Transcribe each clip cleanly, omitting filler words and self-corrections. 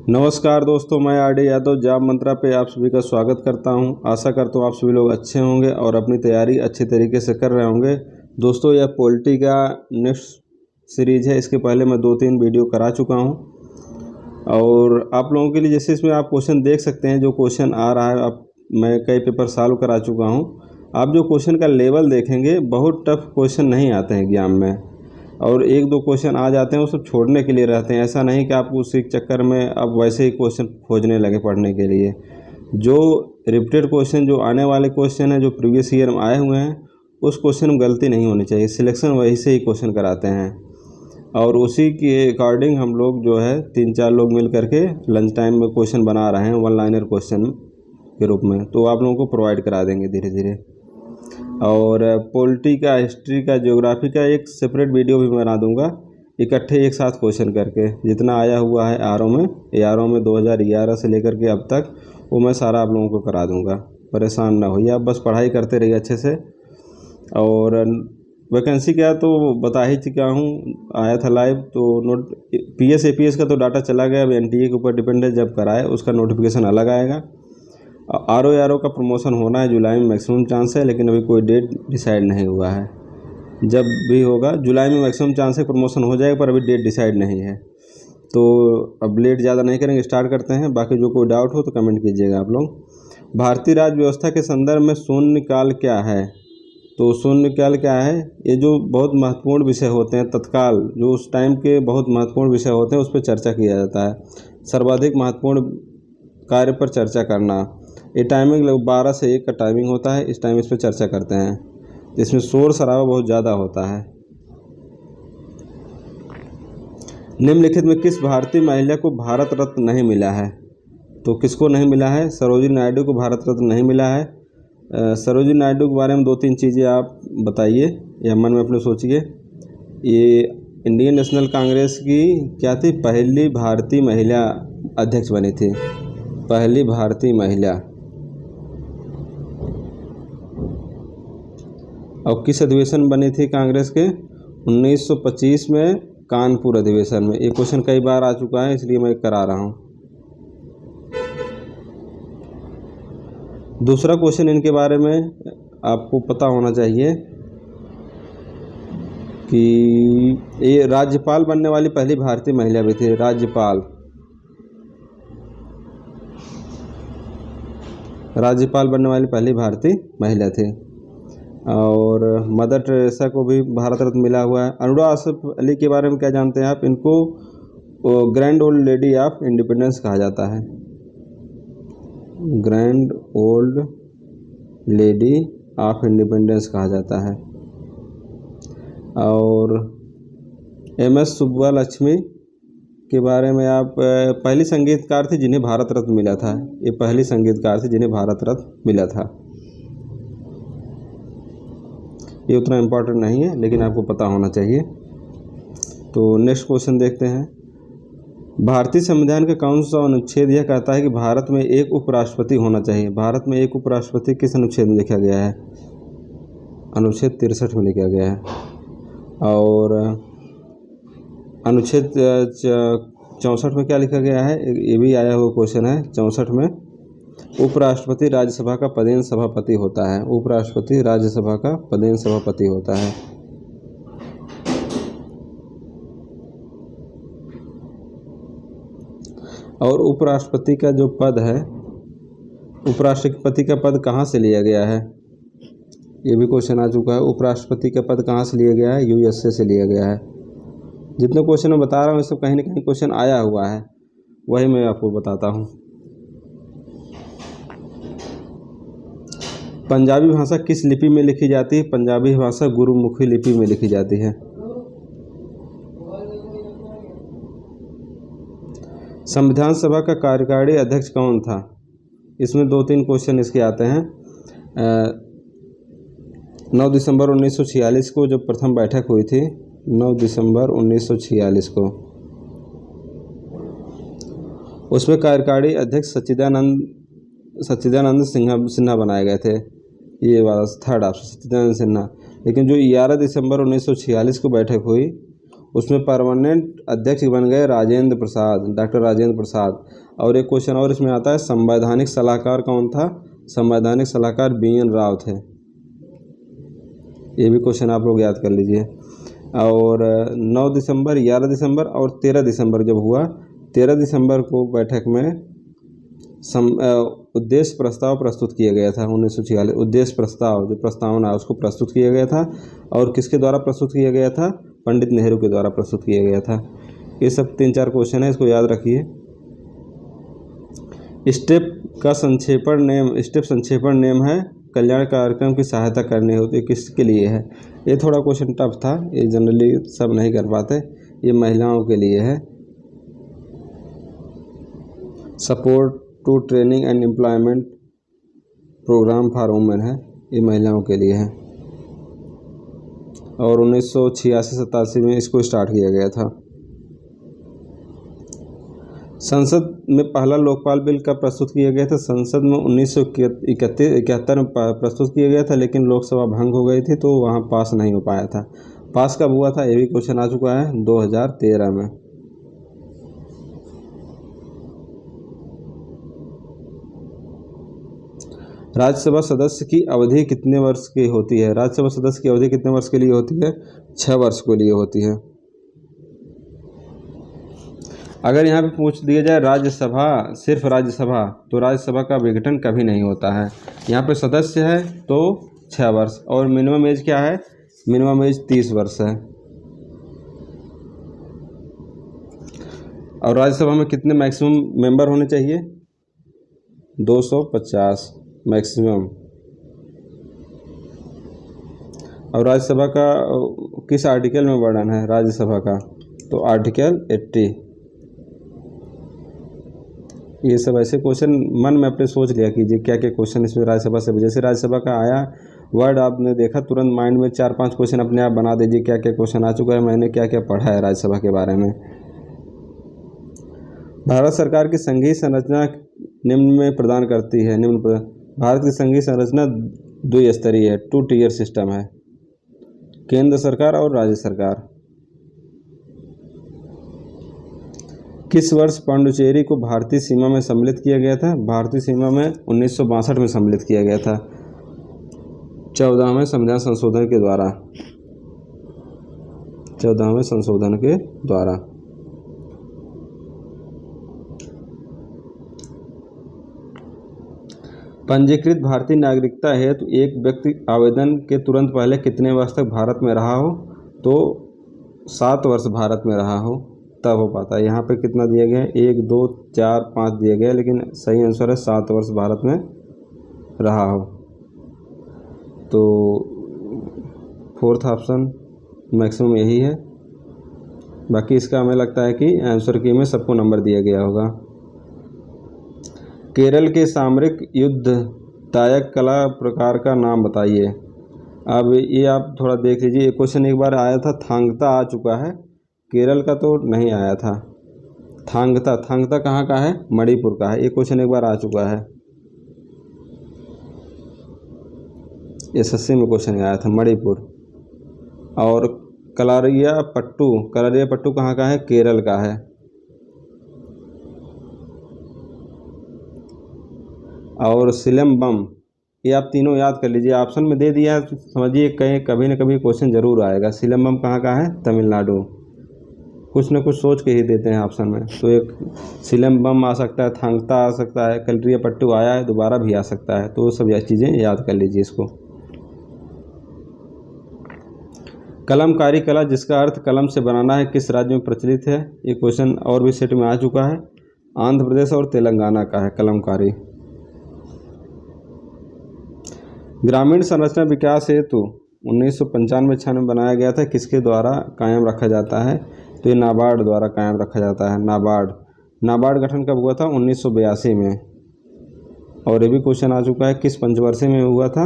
नमस्कार दोस्तों, मैं आर.डी. यादव जॉब मंत्रा पे आप सभी का स्वागत करता हूं। आशा करता हूं आप सभी लोग अच्छे होंगे और अपनी तैयारी अच्छे तरीके से कर रहे होंगे। दोस्तों, यह पॉलिटी का नेक्स्ट सीरीज़ है। इसके पहले मैं 2-3 वीडियो करा चुका हूं और आप लोगों के लिए जैसे इसमें आप क्वेश्चन देख सकते हैं, जो क्वेश्चन आ रहा है आप मैं कई पेपर सॉल्व करा चुका हूँ। आप जो क्वेश्चन का लेवल देखेंगे, बहुत टफ क्वेश्चन नहीं आते हैं एग्जाम में, और 1-2 क्वेश्चन आ जाते हैं वो सब छोड़ने के लिए रहते हैं। ऐसा नहीं कि आप उसी चक्कर में अब वैसे ही क्वेश्चन खोजने लगे पढ़ने के लिए। जो रिपीटेड क्वेश्चन, जो आने वाले क्वेश्चन हैं, जो प्रीवियस ईयर में आए हुए हैं, उस क्वेश्चन में गलती नहीं होनी चाहिए। सिलेक्शन वही से ही क्वेश्चन कराते हैं और उसी के अकॉर्डिंग हम लोग जो है 3-4 लोग मिल करके लंच टाइम में क्वेश्चन बना रहे हैं, 1 लाइनर क्वेश्चन के रूप में। तो आप लोगों को प्रोवाइड करा देंगे धीरे धीरे। और पॉलिटी का, हिस्ट्री का, ज्योग्राफी का एक सेपरेट वीडियो भी बना दूंगा, इकट्ठे एक साथ क्वेश्चन करके। जितना आया हुआ है आरओ में 2011 से लेकर के अब तक, वो मैं सारा आप लोगों को करा दूंगा। परेशान ना होइए, आप बस पढ़ाई करते रहिए अच्छे से। और वैकेंसी क्या तो बता ही चुका हूँ, आया था लाइव। तो नोट पीएस एपीएस का तो डाटा चला गया, अब एनटीए के ऊपर डिपेंड है, जब कराए उसका नोटिफिकेशन अलग आएगा। आरओ का प्रमोशन होना है जुलाई में, मैक्सिमम चांस है, लेकिन अभी कोई डेट डिसाइड नहीं हुआ है। जब भी होगा जुलाई में मैक्सिमम चांस है प्रमोशन हो जाएगा, पर अभी डेट डिसाइड नहीं है। तो अब लेट ज़्यादा नहीं करेंगे, स्टार्ट करते हैं। बाकी जो कोई डाउट हो तो कमेंट कीजिएगा आप लोग। भारतीय राज्य व्यवस्था के संदर्भ में शून्यकाल क्या है? तो शून्यकाल क्या है? ये जो बहुत महत्वपूर्ण विषय होते हैं तत्काल, जो उस टाइम के बहुत महत्वपूर्ण विषय होते हैं, उस पर चर्चा किया जाता है। सर्वाधिक महत्वपूर्ण कार्य पर चर्चा करना। ये टाइमिंग लगभग 12 से 1 का टाइमिंग होता है। इस टाइम इस पर चर्चा करते हैं। इसमें शोर शराबा बहुत ज़्यादा होता है। निम्नलिखित में किस भारतीय महिला को भारत रत्न नहीं मिला है? तो किसको नहीं मिला है? सरोजिनी नायडू को भारत रत्न नहीं मिला है। सरोजिनी नायडू के बारे में 2-3 चीज़ें आप बताइए या मन में अपने सोचिए। ये इंडियन नेशनल कांग्रेस की क्या थी? पहली भारतीय महिला अध्यक्ष बनी थी, पहली भारतीय महिला। और किस अधिवेशन बनी थी कांग्रेस के? 1925 में, कानपुर अधिवेशन में। ये क्वेश्चन कई बार आ चुका है, इसलिए मैं करा रहा हूँ। दूसरा क्वेश्चन इनके बारे में आपको पता होना चाहिए कि ये राज्यपाल बनने वाली पहली भारतीय महिला भी थी। राज्यपाल बनने वाली पहली भारतीय महिला थी। और मदर टेरेसा को भी भारत रत्न मिला हुआ है। अनुरा आसिफ अली के बारे में क्या जानते हैं आप? इनको grand old lady of independence कहा जाता है। Grand old lady of independence कहा जाता है। और एमएस सुब्बालक्ष्मी के बारे में आप, पहली संगीतकार थी जिन्हें भारत रत्न मिला था। ये पहली संगीतकार थी जिन्हें भारत रत्न मिला था। ये उतना इम्पोर्टेंट नहीं है, लेकिन आपको पता होना चाहिए। तो नेक्स्ट क्वेश्चन देखते हैं। भारतीय संविधान का कौन सा अनुच्छेद यह कहता है कि भारत में एक उपराष्ट्रपति होना चाहिए? भारत में एक उपराष्ट्रपति किस अनुच्छेद में लिखा गया है? अनुच्छेद 63 में लिखा गया है। और अनुच्छेद 64 में क्या लिखा गया है? ये भी आया हुआ क्वेश्चन है। 64 में उपराष्ट्रपति राज्यसभा का पदेन सभापति होता है। उपराष्ट्रपति राज्यसभा का पदेन सभापति होता है। और उपराष्ट्रपति का जो पद है, उपराष्ट्रपति का पद कहाँ से लिया गया है? ये भी क्वेश्चन आ चुका है। उपराष्ट्रपति का पद कहाँ से लिया गया है? यूएसए से लिया गया है। जितने क्वेश्चन मैं बता रहा हूँ, सब कहीं ना कहीं क्वेश्चन आया हुआ है, वही मैं आपको बताता हूँ। पंजाबी भाषा किस लिपि में लिखी जाती है? पंजाबी भाषा गुरुमुखी लिपि में लिखी जाती है। संविधान सभा का कार्यकारी अध्यक्ष कौन था? इसमें 2-3 क्वेश्चन इसके आते हैं। 9 दिसंबर 1946 को जब प्रथम बैठक हुई थी, 9 दिसंबर 1946 को, उसमें कार्यकारी अध्यक्ष सच्चिदानंद सिन्हा बनाए गए थे। ये वाला थर्ड ऑप्शन, सच्चिदानंद सिन्हा। लेकिन जो 11 दिसंबर 1946 को बैठक हुई, उसमें परमानेंट अध्यक्ष बन गए राजेंद्र प्रसाद, डॉक्टर राजेंद्र प्रसाद। और एक क्वेश्चन और इसमें आता है, संवैधानिक सलाहकार कौन था? संवैधानिक सलाहकार BN राव थे। ये भी क्वेश्चन आप लोग याद कर लीजिए। और 9 दिसंबर, 11 दिसंबर और 13 दिसंबर जब हुआ, 13 दिसंबर को बैठक में उद्देश्य प्रस्ताव प्रस्तुत किया गया था। 1946 उद्देश्य प्रस्ताव, जो प्रस्तावना उसको प्रस्तुत किया गया था। और किसके द्वारा प्रस्तुत किया गया था? पंडित नेहरू के द्वारा प्रस्तुत किया गया था। ये सब 3-4 क्वेश्चन है, इसको याद रखिए। स्टेप संक्षेपण नेम है कल्याण कार्यक्रम की सहायता करनी होती है, किसके लिए है? ये थोड़ा क्वेश्चन टफ था, ये जनरली सब नहीं कर पाते। ये महिलाओं के लिए है। Support to training and employment program for women है, ये महिलाओं के लिए है। और 1986-87 में इसको स्टार्ट किया गया था। संसद में पहला लोकपाल बिल कब प्रस्तुत किया गया था? संसद में 1971 में प्रस्तुत किया गया था, लेकिन लोकसभा भंग हो गई थी तो वहाँ पास नहीं हो पाया था। पास कब हुआ था? ये भी क्वेश्चन आ चुका है, 2013 में। राज्यसभा सदस्य की अवधि कितने वर्ष की होती है? राज्यसभा सदस्य की अवधि कितने वर्ष के लिए होती है? 6 वर्ष के लिए होती है। अगर यहाँ पे पूछ दिया जाए राज्यसभा, सिर्फ राज्यसभा, तो राज्यसभा का विघटन कभी नहीं होता है। यहाँ पे सदस्य है तो 6 वर्ष। और मिनिमम एज क्या है? मिनिमम एज 30 वर्ष है। और राज्यसभा में कितने मैक्सिमम मेंबर होने चाहिए? 250 मैक्सिमम। और राज्यसभा का किस आर्टिकल में वर्णन है राज्यसभा का? तो आर्टिकल 80। ये सब ऐसे क्वेश्चन मन में अपने सोच लिया कीजिए क्या क्या क्वेश्चन इसमें राज्यसभा से, जैसे राज्यसभा का आया वर्ड आपने देखा, तुरंत माइंड में 4-5 क्वेश्चन अपने आप बना दीजिए क्या क्या क्वेश्चन आ चुका है, मैंने क्या क्या पढ़ा है राज्यसभा के बारे में। भारत सरकार की संघीय संरचना निम्न में प्रदान करती है। भारत की संघीय संरचना द्विस्तरीय है, 2 टियर सिस्टम है, केंद्र सरकार और राज्य सरकार। किस वर्ष पांडुचेरी को भारतीय सीमा में सम्मिलित किया गया था? भारतीय सीमा में 1962 में सम्मिलित किया गया था, 14वें संविधान संशोधन के द्वारा। 14वें संशोधन के द्वारा। पंजीकृत भारतीय नागरिकता हेतु एक व्यक्ति आवेदन के तुरंत पहले कितने वर्ष तक भारत में रहा हो? तो 7 वर्ष भारत में रहा हो तब हो पाता है। यहाँ पे कितना दिया गया है? 1, 2, 4, 5 दिया गया है, लेकिन सही आंसर है 7 वर्ष भारत में रहा हो। तो 4th ऑप्शन मैक्सिमम यही है। बाकी इसका हमें लगता है कि आंसर की में सबको नंबर दिया गया होगा। केरल के सामरिक युद्धदायक कला प्रकार का नाम बताइए। अब ये आप थोड़ा देख लीजिए, एक क्वेश्चन एक बार आया था, थांगता आ चुका है, केरल का तो नहीं आया था। थांगता कहाँ का है? मणिपुर का है। एक क्वेश्चन एक बार आ चुका है, SSC में क्वेश्चन आया था, मणिपुर। और कलारिया पट्टू कहाँ का है? केरल का है। और सिलम्बम, ये आप तीनों याद कर लीजिए, ऑप्शन में दे दिया है, समझिए कहीं कभी न कभी क्वेश्चन जरूर आएगा। सिलम्बम कहाँ का है? तमिलनाडु। कुछ न कुछ सोच के ही देते हैं ऑप्शन में, तो एक सिलम्बम आ सकता है, थांगता आ सकता है, कलरिया पट्टू आया है, दोबारा भी आ सकता है, तो वो सब चीज़ें याद कर लीजिए इसको। कलमकारी कला, जिसका अर्थ कलम से बनाना है, किस राज्य में प्रचलित है? ये क्वेश्चन और भी सेट में आ चुका है, आंध्र प्रदेश और तेलंगाना का है कलमकारी। ग्रामीण संरचना विकास हेतु 1995-96 में बनाया गया था, किसके द्वारा कायम रखा जाता है? तो ये नाबार्ड द्वारा कायम रखा जाता है। नाबार्ड गठन कब हुआ था? 1982 में। और ये भी क्वेश्चन आ चुका है, किस पंचवर्षीय में हुआ था?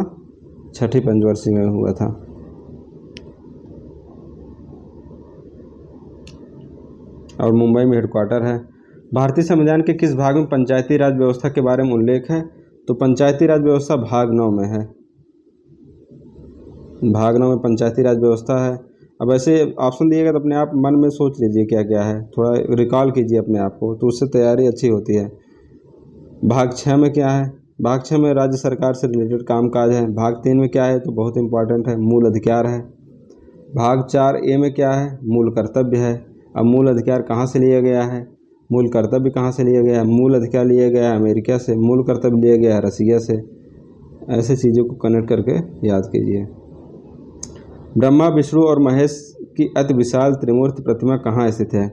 6ठी पंचवर्षीय में हुआ था। और मुंबई में हेडक्वार्टर है। भारतीय संविधान के किस भाग में पंचायती राज व्यवस्था के बारे में उल्लेख है? तो पंचायती राज व्यवस्था भाग 9 में है। भाग 9 में पंचायती राज व्यवस्था है। अब ऐसे ऑप्शन दिएगा तो अपने आप मन में सोच लीजिए क्या क्या है, थोड़ा रिकॉल कीजिए अपने आप को, तो उससे तैयारी अच्छी होती है। भाग 6 में क्या है? भाग 6 में राज्य सरकार से रिलेटेड कामकाज है। भाग 3 में क्या है? तो बहुत इंपॉर्टेंट है, मूल अधिकार है। भाग 4A में क्या है? मूल कर्तव्य है। अब मूल अधिकार कहाँ से लिया गया है, मूल कर्तव्य कहाँ से लिया गया है? मूल अधिकार लिया गया है अमेरिका से, मूल कर्तव्य लिया गया है रसिया से। ऐसे चीज़ों को कनेक्ट करके याद कीजिए। ब्रह्मा विष्णु और महेश की अति विशाल त्रिमूर्ति प्रतिमा कहाँ स्थित है?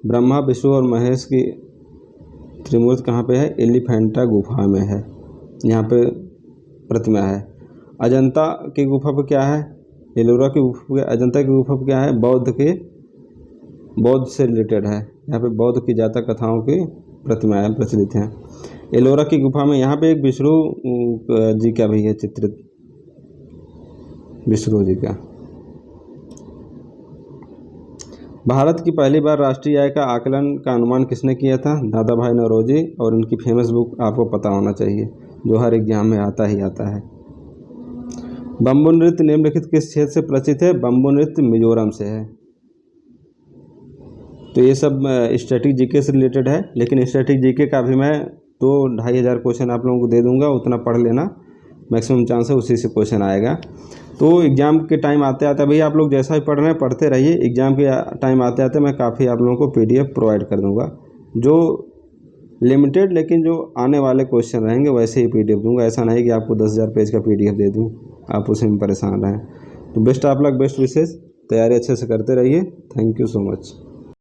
ब्रह्मा विष्णु और महेश की त्रिमूर्ति कहाँ पे है? एलिफेंटा गुफा में है, यहाँ पे प्रतिमा है। अजंता की गुफा पर क्या है? एलोरा की गुफा, अजंता की गुफा पर क्या है? बौद्ध से रिलेटेड है, यहाँ पे बौद्ध की जातक कथाओं की प्रतिमाएं प्रचलित हैं। एलोरा की गुफा में यहाँ पे एक विष्णु जी का भी है चित्रित, विष्णु जी का। भारत की पहली बार राष्ट्रीय आय का आकलन का अनुमान किसने किया था? दादा भाई नौरोजी, और उनकी फेमस बुक आपको पता होना चाहिए, जो हर एग्जाम में आता ही आता है। बम्बू नृत्य निम्नलिखित किस क्षेत्र से प्रचलित है? बम्बू नृत्य मिजोरम से है। तो ये सब स्टैटिक जीके से रिलेटेड है, लेकिन स्टैटिक जीके का भी मैं 2-2.5 हज़ार क्वेश्चन आप लोगों को दे दूंगा, उतना पढ़ लेना, मैक्सिमम चांस है उसी से क्वेश्चन आएगा। तो एग्ज़ाम के टाइम आते आते भैया आप लोग जैसा ही पढ़ रहे हैं पढ़ते रहिए, एग्ज़ाम के टाइम आते आते मैं काफ़ी आप लोगों को PDF प्रोवाइड कर दूंगा, जो लिमिटेड लेकिन जो आने वाले क्वेश्चन रहेंगे वैसे ही PDF दूंगा। ऐसा नहीं कि आपको 10,000 पेज का PDF दे दूँ, आप उसी में परेशान रहें। तो बेस्ट आप लोग, बेस्ट विशेष, तैयारी अच्छे से करते रहिए। Thank you so much.